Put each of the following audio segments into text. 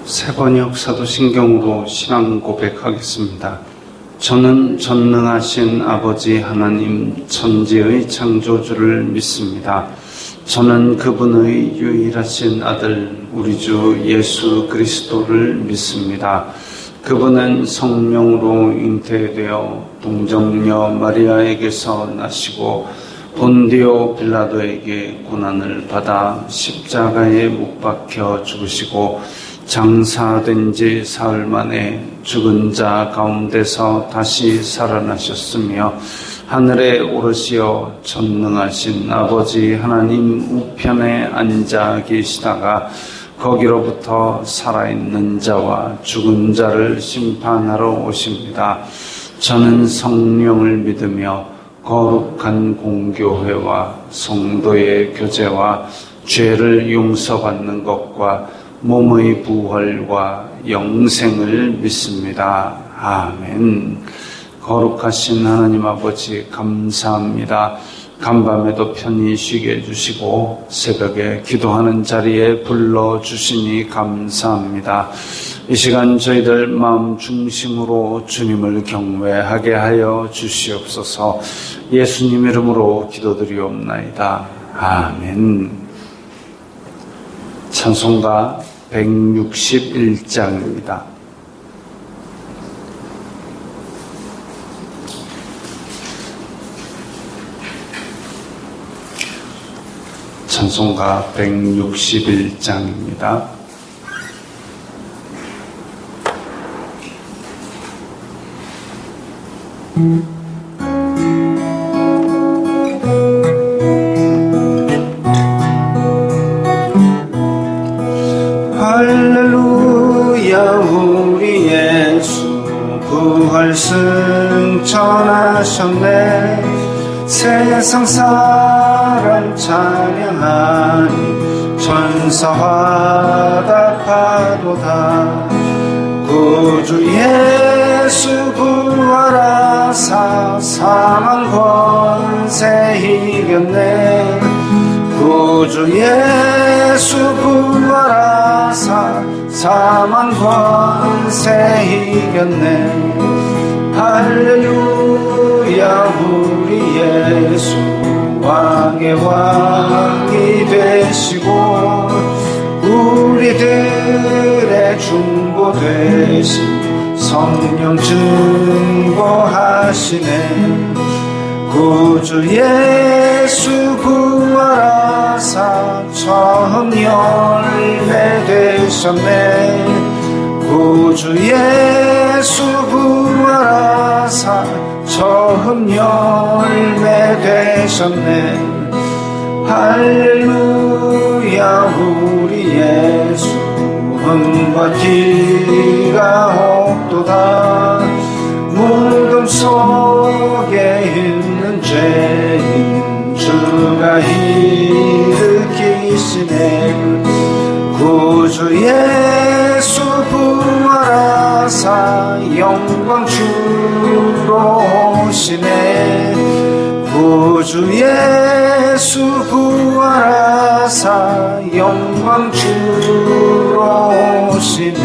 새번역 사도신경으로 신앙 고백하겠습니다. 저는 전능하신 아버지 하나님 천지의 창조주를 믿습니다. 저는 그분의 유일하신 아들 우리 주 예수 그리스도를 믿습니다. 그분은 성령으로 잉태되어 동정녀 마리아에게서 나시고 본디오 빌라도에게 고난을 받아 십자가에 못 박혀 죽으시고 장사된 지 사흘 만에 죽은 자 가운데서 다시 살아나셨으며 하늘에 오르시어 전능하신 아버지 하나님 우편에 앉아 계시다가 거기로부터 살아있는 자와 죽은 자를 심판하러 오십니다. 저는 성령을 믿으며 거룩한 공교회와 성도의 교제와 죄를 용서받는 것과 몸의 부활과 영생을 믿습니다. 아멘. 거룩하신 하나님 아버지 감사합니다. 간밤에도 편히 쉬게 해주시고 새벽에 기도하는 자리에 불러주시니 감사합니다. 이 시간 저희들 마음 중심으로 주님을 경외하게 하여 주시옵소서. 예수님 이름으로 기도드리옵나이다. 아멘. 찬송가 161장입니다. 찬송가 161장입니다. 할렐루야 우리 예수 부활 승천하셨네. 세상 사람 찬양하니 천사와 답하도다. 구주 예수 부활하사 사망 권세 이겼네. 구주 예수 부활하사 사망 권세 이겼네. 할렐루야 우리 예수 왕의 왕이 되시고 우리들의 중보 되신 성령 증거하시네. 구주 예수 부활하사 처음 열매 되셨네. 구주 예수 부활하사 처음 열매 되셨네. 할렐루야 우리 예수 은과 피가 없도다. 무덤 속에 있는 죄인 주가 일으키시네. 구주 예수 부활하사 영광 주로 오시네. 구주 예수 부활하사 영광 주로 오시네.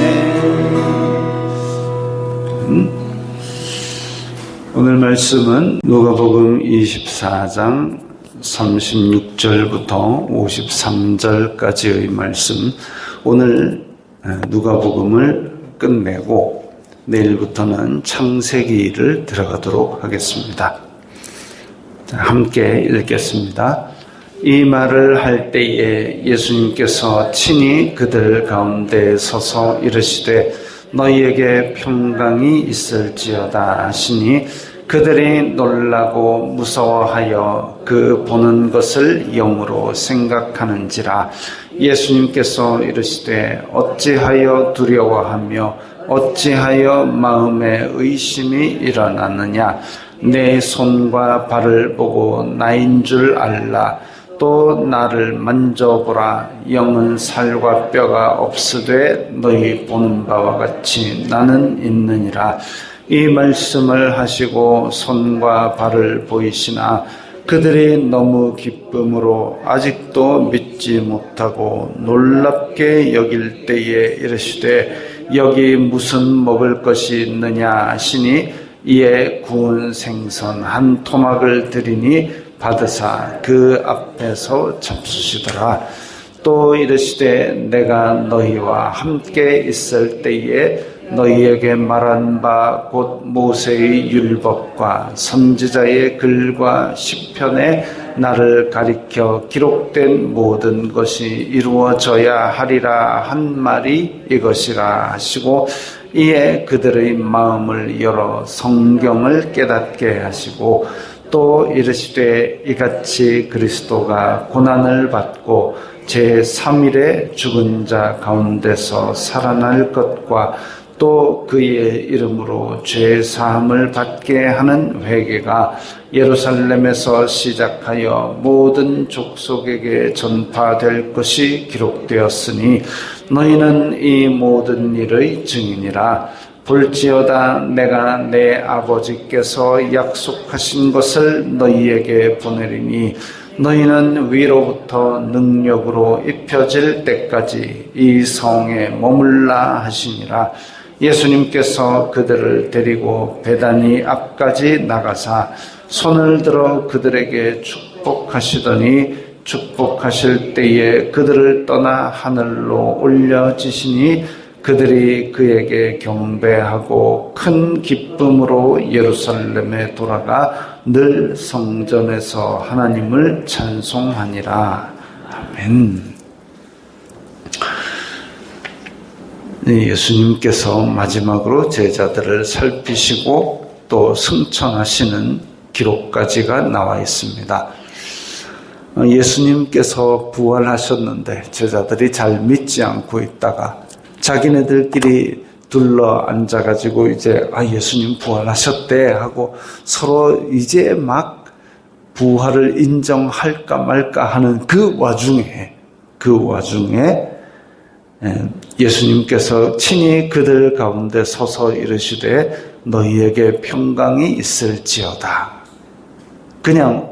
오늘 말씀은 누가복음 24장 36절부터 53절까지의 말씀. 오늘 누가복음을 끝내고 내일부터는 창세기를 들어가도록 하겠습니다. 함께 읽겠습니다. 이 말을 할 때에 예수님께서 친히 그들 가운데 서서 이르시되 너희에게 평강이 있을지어다 하시니 그들이 놀라고 무서워하여 그 보는 것을 영으로 생각하는지라. 예수님께서 이르시되 어찌하여 두려워하며 어찌하여 마음에 의심이 일어나느냐. 내 손과 발을 보고 나인 줄 알라. 또 나를 만져보라. 영은 살과 뼈가 없으되 너희 보는 바와 같이 나는 있느니라. 이 말씀을 하시고 손과 발을 보이시나 그들이 너무 기쁨으로 아직도 믿지 못하고 놀랍게 여길 때에 이르시되 여기 무슨 먹을 것이 있느냐 하시니 이에 구운 생선 한 토막을 드리니 받으사 그 앞에서 잡수시더라. 또 이르시되 내가 너희와 함께 있을 때에 너희에게 말한 바 곧 모세의 율법과 선지자의 글과 시편에 나를 가리켜 기록된 모든 것이 이루어져야 하리라 한 말이 이것이라 하시고 이에 그들의 마음을 열어 성경을 깨닫게 하시고 또 이르시되 이같이 그리스도가 고난을 받고 제3일에 죽은 자 가운데서 살아날 것과 또 그의 이름으로 죄 사함을 받게 하는 회개가 예루살렘에서 시작하여 모든 족속에게 전파될 것이 기록되었으니 너희는 이 모든 일의 증인이라. 볼지어다 내가 내 아버지께서 약속하신 것을 너희에게 보내리니 너희는 위로부터 능력으로 입혀질 때까지 이 성에 머물라 하시니라. 예수님께서 그들을 데리고 베다니 앞까지 나가사 손을 들어 그들에게 축복하시더니 축복하실 때에 그들을 떠나 하늘로 올려지시니 그들이 그에게 경배하고 큰 기쁨으로 예루살렘에 돌아가 늘 성전에서 하나님을 찬송하니라. 아멘. 예수님께서 마지막으로 제자들을 살피시고 또 승천하시는 기록까지가 나와 있습니다. 예수님께서 부활하셨는데 제자들이 잘 믿지 않고 있다가 자기네들끼리 둘러 앉아가지고 이제 예수님 부활하셨대 하고 서로 이제 막 부활을 인정할까 말까 하는 그 와중에 예수님께서 친히 그들 가운데 서서 이르시되 너희에게 평강이 있을지어다. 그냥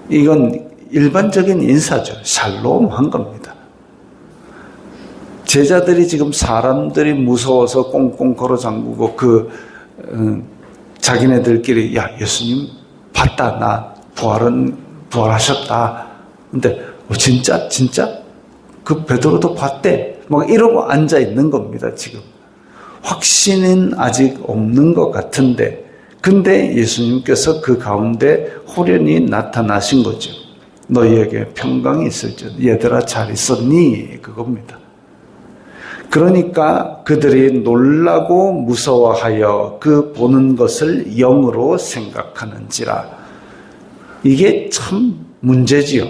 이건 일반적인 인사죠. 샬롬 한 겁니다. 제자들이 지금 사람들이 무서워서 꽁꽁 걸어 잠그고 자기네들끼리 야 예수님 봤다 나 부활하셨다. 근데 진짜 그 베드로도 봤대. 막 이러고 앉아 있는 겁니다. 지금 확신은 아직 없는 것 같은데 근데 예수님께서 그 가운데 호련히 나타나신 거죠. 너희에게 평강이 있을지 얘들아 잘 있었니? 그겁니다. 그러니까 그들이 놀라고 무서워하여 그 보는 것을 영으로 생각하는지라. 이게 참 문제지요.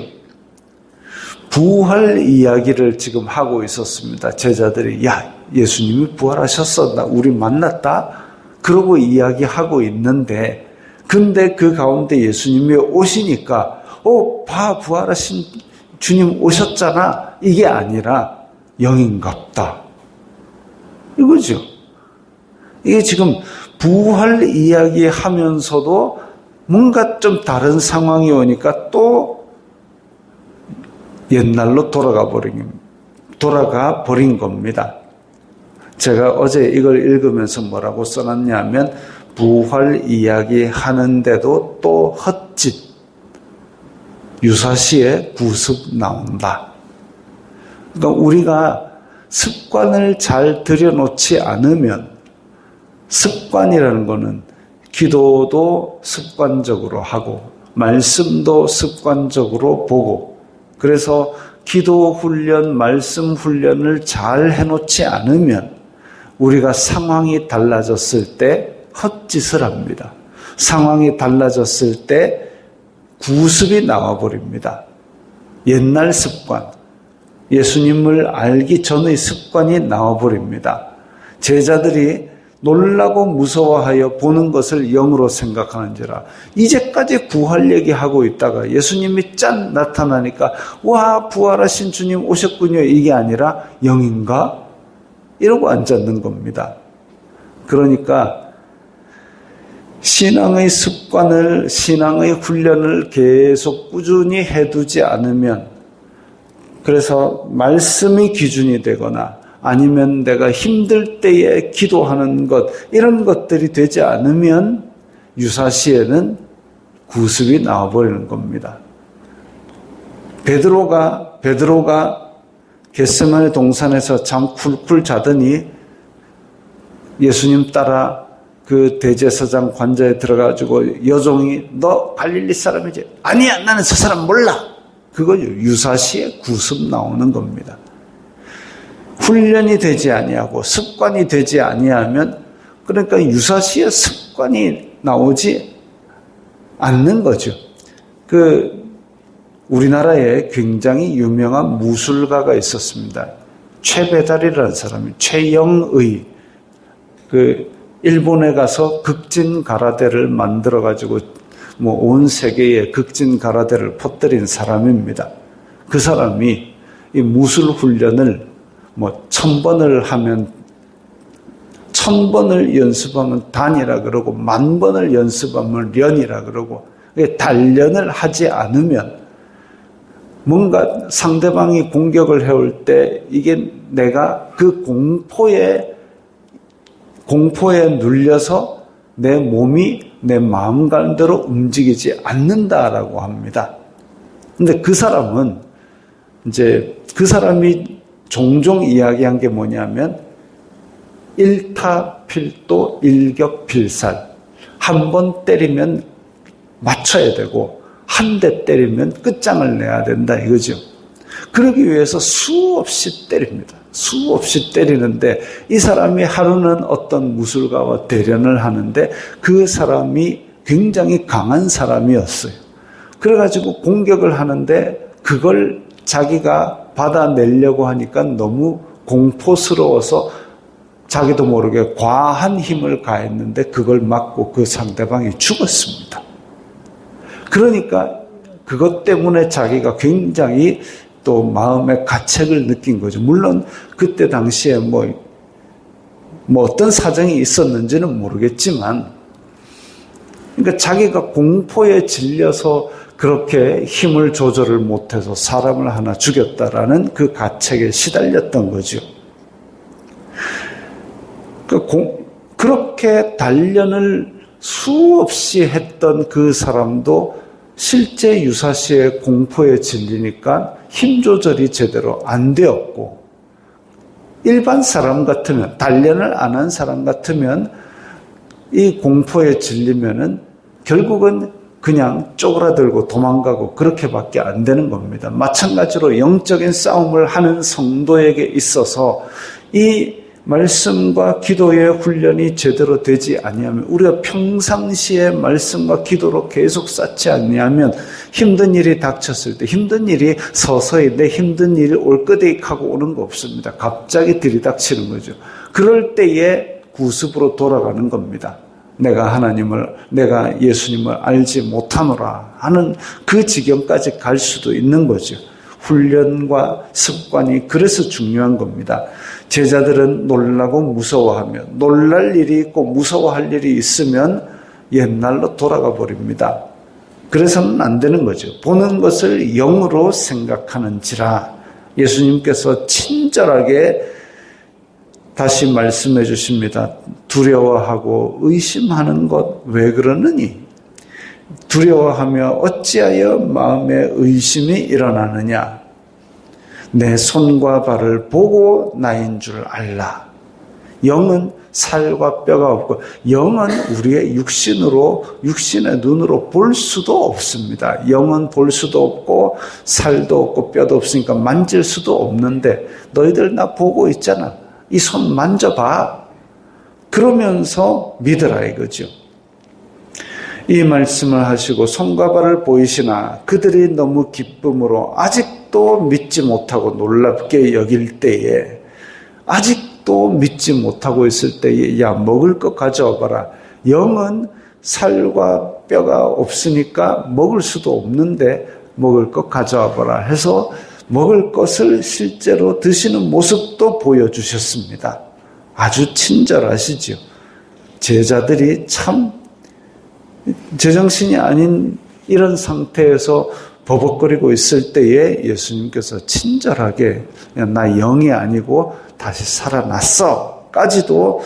부활 이야기를 지금 하고 있었습니다. 제자들이 야 예수님이 부활하셨어. 나 우리 만났다. 그러고 이야기하고 있는데 근데 그 가운데 예수님이 오시니까 봐 부활하신 주님 오셨잖아. 이게 아니라 영인갑다. 이거죠. 이게 지금 부활 이야기 하면서도 뭔가 좀 다른 상황이 오니까 또 옛날로 돌아가 버린 겁니다. 제가 어제 이걸 읽으면서 뭐라고 써놨냐면 부활 이야기 하는데도 또 헛짓 유사시에 구습 나온다. 그러니까 우리가 습관을 잘 들여놓지 않으면 습관이라는 거는 기도도 습관적으로 하고 말씀도 습관적으로 보고 그래서 기도 훈련, 말씀 훈련을 잘 해놓지 않으면 우리가 상황이 달라졌을 때 헛짓을 합니다. 상황이 달라졌을 때 구습이 나와버립니다. 옛날 습관, 예수님을 알기 전의 습관이 나와버립니다. 제자들이 놀라고 무서워하여 보는 것을 영으로 생각하는지라. 이제까지 부활 얘기하고 있다가 예수님이 짠 나타나니까 와 부활하신 주님 오셨군요. 이게 아니라 영인가? 이러고 앉았는 겁니다. 그러니까 신앙의 습관을, 신앙의 훈련을 계속 꾸준히 해두지 않으면, 그래서 말씀이 기준이 되거나 아니면 내가 힘들 때에 기도하는 것, 이런 것들이 되지 않으면 유사시에는 구습이 나와버리는 겁니다. 베드로가 겟세마네 동산에서 잠 쿨쿨 자더니 예수님 따라 그 대제사장 관자에 들어가지고 여종이 너 갈릴리 사람이지? 아니야, 나는 저 사람 몰라. 그거 유사시에 구습 나오는 겁니다. 훈련이 되지 아니하고 습관이 되지 아니하면, 그러니까 유사시에 습관이 나오지 않는 거죠. 우리나라에 굉장히 유명한 무술가가 있었습니다. 최배달이라는 사람이, 최영의, 일본에 가서 극진 가라데를 만들어가지고 온 세계에 극진 가라데를 퍼뜨린 사람입니다. 그 사람이 이 무술 훈련을 1000번을 하면 1000번을 연습하면 단이라 그러고 10,000번을 연습하면 련이라 그러고, 단련을 하지 않으면 뭔가 상대방이 공격을 해올 때 이게 내가 그 공포에 눌려서 내 몸이 내 마음 가는 대로 움직이지 않는다라고 합니다. 근데 그 사람이 종종 이야기한 게 뭐냐면 일타필도 일격필살, 한 번 때리면 맞춰야 되고 한 대 때리면 끝장을 내야 된다 이거죠. 그러기 위해서 수없이 때립니다. 수없이 때리는데, 이 사람이 하루는 어떤 무술가와 대련을 하는데 그 사람이 굉장히 강한 사람이었어요. 그래가지고 공격을 하는데 그걸 자기가 받아내려고 하니까 너무 공포스러워서 자기도 모르게 과한 힘을 가했는데 그걸 맞고 그 상대방이 죽었습니다. 그러니까 그것 때문에 자기가 굉장히 또 마음의 가책을 느낀 거죠. 물론 그때 당시에 어떤 사정이 있었는지는 모르겠지만, 그러니까 자기가 공포에 질려서 그렇게 힘을 조절을 못해서 사람을 하나 죽였다라는 그 가책에 시달렸던 거죠. 그렇게 단련을 수없이 했던 그 사람도 실제 유사시에 공포에 질리니까 힘 조절이 제대로 안 되었고, 일반 사람 같으면, 단련을 안 한 사람 같으면 이 공포에 질리면은 결국은 그냥 쪼그라들고 도망가고 그렇게밖에 안 되는 겁니다. 마찬가지로 영적인 싸움을 하는 성도에게 있어서 이 말씀과 기도의 훈련이 제대로 되지 아니하면, 우리가 평상시에 말씀과 기도로 계속 쌓지 않냐면 힘든 일이 닥쳤을 때, 힘든 일이 서서히 내 힘든 일이 올거대익하고 오는 거 없습니다. 갑자기 들이닥치는 거죠. 그럴 때에 구습으로 돌아가는 겁니다. 내가 예수님을 알지 못하노라 하는 그 지경까지 갈 수도 있는 거죠. 훈련과 습관이 그래서 중요한 겁니다. 제자들은 놀라고 무서워하며, 놀랄 일이 있고 무서워할 일이 있으면 옛날로 돌아가 버립니다. 그래서는 안 되는 거죠. 보는 것을 영으로 생각하는지라. 예수님께서 친절하게 다시 말씀해 주십니다. 두려워하고 의심하는 것 왜 그러느니? 두려워하며 어찌하여 마음에 의심이 일어나느냐? 내 손과 발을 보고 나인 줄 알라. 영은 살과 뼈가 없고, 영은 우리의 육신의 눈으로 볼 수도 없습니다. 영은 볼 수도 없고 살도 없고 뼈도 없으니까 만질 수도 없는데, 너희들 나 보고 있잖아. 이 손 만져봐. 그러면서 믿으라 이거죠. 이 말씀을 하시고 손과 발을 보이시나 그들이 너무 기쁨으로 아직도 믿지 못하고 놀랍게 여길 때에, 아직도 믿지 못하고 있을 때에, 야, 먹을 것 가져와 봐라. 영은 살과 뼈가 없으니까 먹을 수도 없는데 먹을 것 가져와 봐라 해서 먹을 것을 실제로 드시는 모습도 보여주셨습니다. 아주 친절하시죠. 제자들이 참 제정신이 아닌 이런 상태에서 버벅거리고 있을 때에 예수님께서 친절하게 나 영이 아니고 다시 살아났어 까지도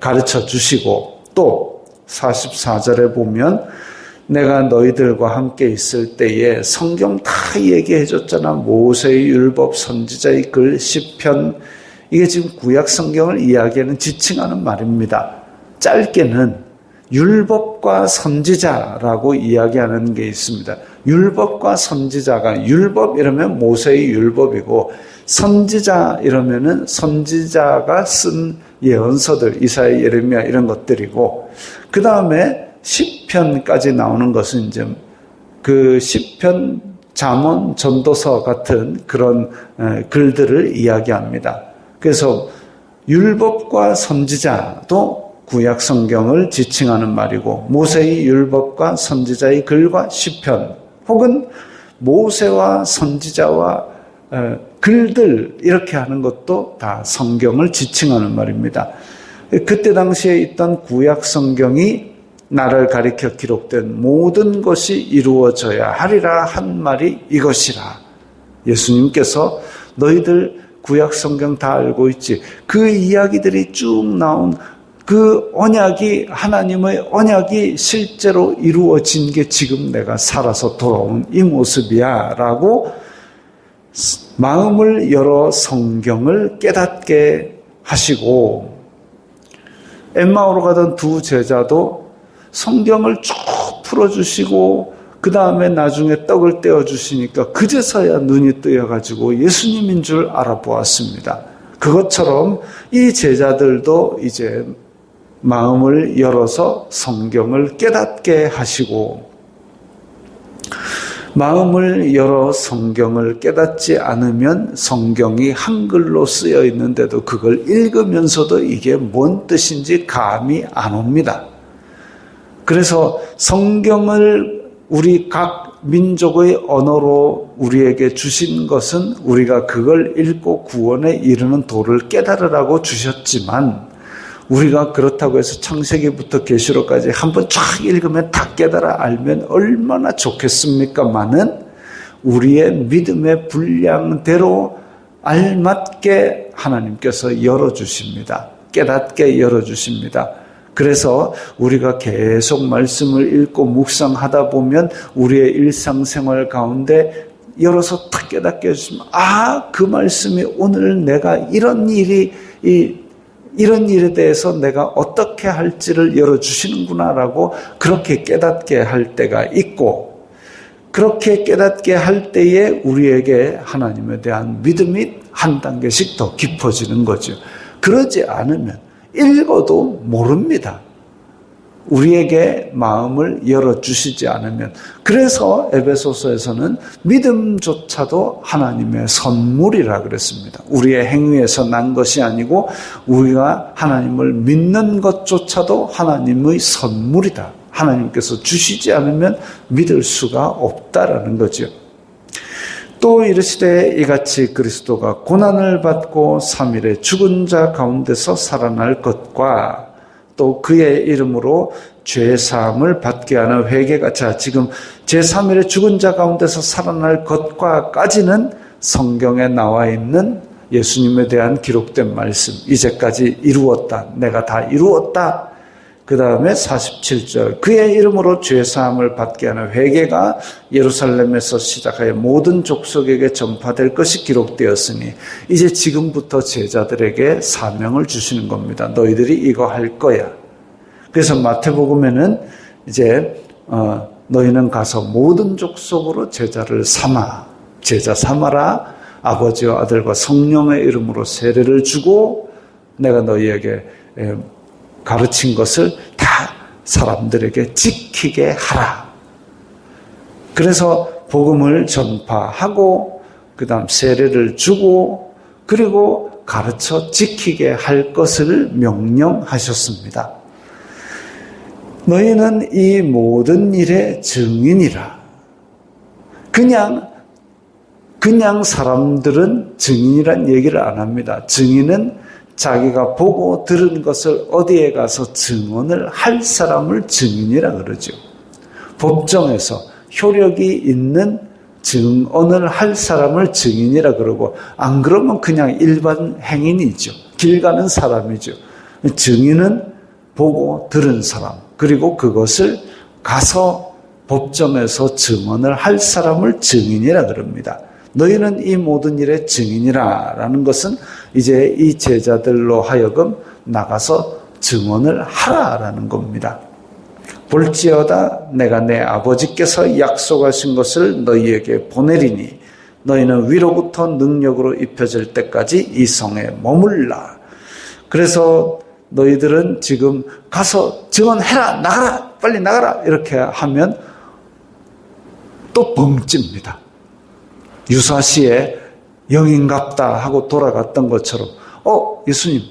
가르쳐 주시고, 또 44절에 보면 내가 너희들과 함께 있을 때에 성경 다 얘기해 줬잖아. 모세의 율법, 선지자의 글, 시편, 이게 지금 구약 성경을 이야기하는 지칭하는 말입니다. 짧게는 율법과 선지자라고 이야기하는 게 있습니다. 율법과 선지자가, 율법 이러면 모세의 율법이고, 선지자 이러면은 선지자가 쓴 예언서들, 이사야, 예레미야 이런 것들이고, 그 다음에 시편까지 나오는 것은 이제 그 시편, 잠언, 전도서 같은 그런 글들을 이야기합니다. 그래서 율법과 선지자도 구약 성경을 지칭하는 말이고, 모세의 율법과 선지자의 글과 시편, 혹은 모세와 선지자와 글들 이렇게 하는 것도 다 성경을 지칭하는 말입니다. 그때 당시에 있던 구약 성경이 나를 가리켜 기록된 모든 것이 이루어져야 하리라 한 말이 이것이라. 예수님께서 너희들 구약 성경 다 알고 있지. 그 이야기들이 쭉 나온 그 언약이, 하나님의 언약이 실제로 이루어진 게 지금 내가 살아서 돌아온 이 모습이야 라고 마음을 열어 성경을 깨닫게 하시고, 엠마오로 가던 두 제자도 성경을 쭉 풀어주시고 그 다음에 나중에 떡을 떼어주시니까 그제서야 눈이 뜨여가지고 예수님인 줄 알아보았습니다. 그것처럼 이 제자들도 이제 마음을 열어서 성경을 깨닫게 하시고, 마음을 열어 성경을 깨닫지 않으면 성경이 한글로 쓰여 있는데도 그걸 읽으면서도 이게 뭔 뜻인지 감이 안 옵니다. 그래서 성경을 우리 각 민족의 언어로 우리에게 주신 것은 우리가 그걸 읽고 구원에 이르는 도를 깨달으라고 주셨지만, 우리가 그렇다고 해서 창세기부터 계시록까지 한번 쫙 읽으면 다 깨달아 알면 얼마나 좋겠습니까마는 우리의 믿음의 분량대로 알맞게 하나님께서 열어주십니다. 깨닫게 열어주십니다. 그래서 우리가 계속 말씀을 읽고 묵상하다 보면 우리의 일상생활 가운데 열어서 탁 깨닫게 해주시면, 그 말씀이 오늘 내가 이런 일에 대해서 내가 어떻게 할지를 열어주시는구나라고 그렇게 깨닫게 할 때가 있고, 그렇게 깨닫게 할 때에 우리에게 하나님에 대한 믿음이 한 단계씩 더 깊어지는 거죠. 그러지 않으면 읽어도 모릅니다. 우리에게 마음을 열어주시지 않으면. 그래서 에베소서에서는 믿음조차도 하나님의 선물이라 그랬습니다. 우리의 행위에서 난 것이 아니고 우리가 하나님을 믿는 것조차도 하나님의 선물이다. 하나님께서 주시지 않으면 믿을 수가 없다라는 거죠. 또 이르시되 이같이 그리스도가 고난을 받고 3일에 죽은 자 가운데서 살아날 것과 또 그의 이름으로 죄사함을 받게 하는 회개가, 자, 지금 제3일에 죽은 자 가운데서 살아날 것과까지는 성경에 나와 있는 예수님에 대한 기록된 말씀, 이제까지 이루었다, 내가 다 이루었다. 그 다음에 47절, 그의 이름으로 죄사함을 받게 하는 회개가 예루살렘에서 시작하여 모든 족속에게 전파될 것이 기록되었으니 이제 지금부터 제자들에게 사명을 주시는 겁니다. 너희들이 이거 할 거야. 그래서 마태복음에는 이제 너희는 가서 모든 족속으로 제자를 삼아, 제자 삼아라. 아버지와 아들과 성령의 이름으로 세례를 주고 내가 너희에게 가르친 것을 다 사람들에게 지키게 하라. 그래서 복음을 전파하고 그 다음 세례를 주고 그리고 가르쳐 지키게 할 것을 명령하셨습니다. 너희는 이 모든 일의 증인이라. 그냥 사람들은 증인이란 얘기를 안 합니다. 증인은 자기가 보고 들은 것을 어디에 가서 증언을 할 사람을 증인이라 그러죠. 법정에서 효력이 있는 증언을 할 사람을 증인이라 그러고, 안 그러면 그냥 일반 행인이죠. 길 가는 사람이죠. 증인은 보고 들은 사람, 그리고 그것을 가서 법정에서 증언을 할 사람을 증인이라 그럽니다. 너희는 이 모든 일의 증인이라 라는 것은 이제 이 제자들로 하여금 나가서 증언을 하라라는 겁니다. 볼지어다 내가 내 아버지께서 약속하신 것을 너희에게 보내리니 너희는 위로부터 능력으로 입혀질 때까지 이 성에 머물라. 그래서 너희들은 지금 가서 증언해라, 나가라, 빨리 나가라 이렇게 하면 또 벙찝니다. 유사시에 영인갑다 하고 돌아갔던 것처럼 예수님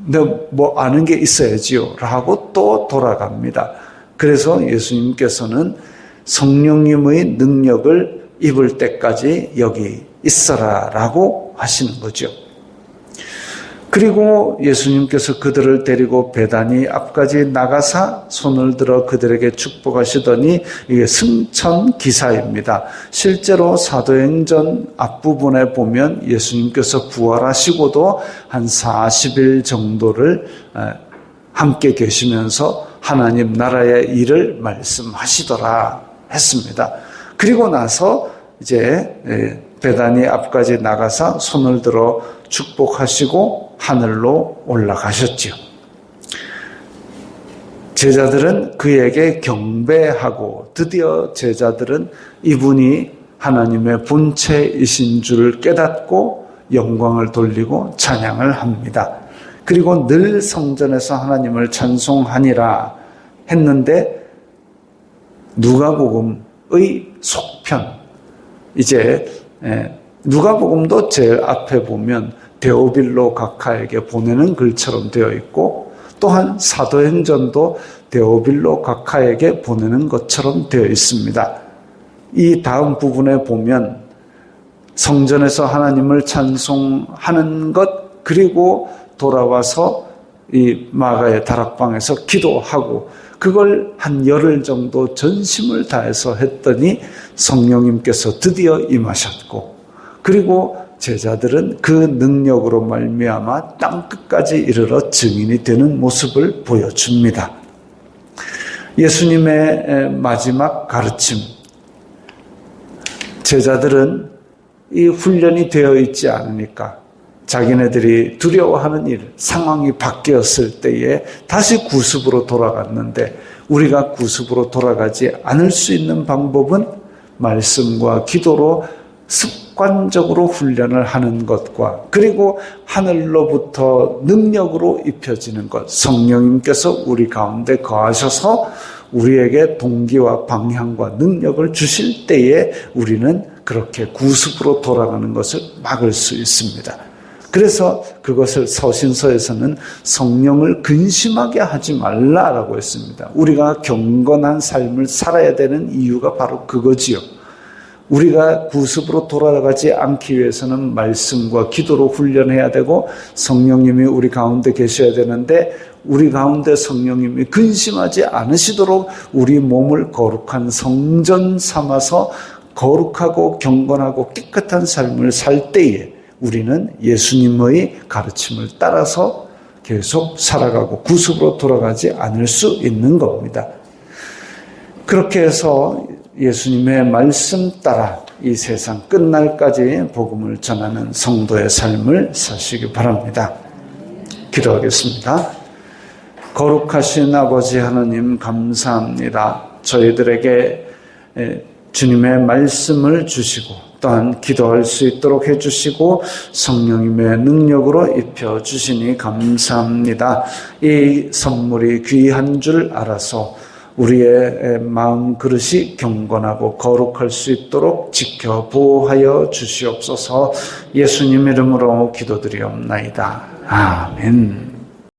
내가 뭐 아는 게 있어야지요 라고 또 돌아갑니다. 그래서 예수님께서는 성령님의 능력을 입을 때까지 여기 있어라 라고 하시는 거죠. 그리고 예수님께서 그들을 데리고 베다니 앞까지 나가사 손을 들어 그들에게 축복하시더니 이게 승천 기사입니다. 실제로 사도행전 앞부분에 보면 예수님께서 부활하시고도 한 40일 정도를 함께 계시면서 하나님 나라의 일을 말씀하시더라 했습니다. 그리고 나서 이제 베다니 앞까지 나가서 손을 들어 축복하시고 하늘로 올라가셨지요. 제자들은 그에게 경배하고 드디어 제자들은 이분이 하나님의 본체이신 줄 깨닫고 영광을 돌리고 찬양을 합니다. 그리고 늘 성전에서 하나님을 찬송하니라 했는데 누가복음의 속편, 이제 누가복음도 제일 앞에 보면 데오빌로 각하에게 보내는 글처럼 되어 있고, 또한 사도행전도 데오빌로 각하에게 보내는 것처럼 되어 있습니다. 이 다음 부분에 보면 성전에서 하나님을 찬송하는 것, 그리고 돌아와서 이 마가의 다락방에서 기도하고, 그걸 한 열흘 정도 전심을 다해서 했더니 성령님께서 드디어 임하셨고, 그리고 제자들은 그 능력으로 말미암아 땅끝까지 이르러 증인이 되는 모습을 보여줍니다. 예수님의 마지막 가르침, 제자들은 이 훈련이 되어 있지 않으니까 자기네들이 두려워하는 일, 상황이 바뀌었을 때에 다시 구습으로 돌아갔는데, 우리가 구습으로 돌아가지 않을 수 있는 방법은 말씀과 기도로 습관적으로 훈련을 하는 것과, 그리고 하늘로부터 능력으로 입혀지는 것, 성령님께서 우리 가운데 거하셔서 우리에게 동기와 방향과 능력을 주실 때에 우리는 그렇게 구습으로 돌아가는 것을 막을 수 있습니다. 그래서 그것을 서신서에서는 성령을 근심하게 하지 말라라고 했습니다. 우리가 경건한 삶을 살아야 되는 이유가 바로 그거지요. 우리가 구습으로 돌아가지 않기 위해서는 말씀과 기도로 훈련해야 되고, 성령님이 우리 가운데 계셔야 되는데, 우리 가운데 성령님이 근심하지 않으시도록 우리 몸을 거룩한 성전 삼아서 거룩하고 경건하고 깨끗한 삶을 살 때에 우리는 예수님의 가르침을 따라서 계속 살아가고 구습으로 돌아가지 않을 수 있는 겁니다. 그렇게 해서 예수님의 말씀 따라 이 세상 끝날까지 복음을 전하는 성도의 삶을 사시기 바랍니다. 기도하겠습니다. 거룩하신 아버지 하나님, 감사합니다. 저희들에게 주님의 말씀을 주시고 또한 기도할 수 있도록 해주시고 성령님의 능력으로 입혀주시니 감사합니다. 이 선물이 귀한 줄 알아서 우리의 마음 그릇이 경건하고 거룩할 수 있도록 지켜 보호하여 주시옵소서. 예수님 이름으로 기도드리옵나이다. 아멘.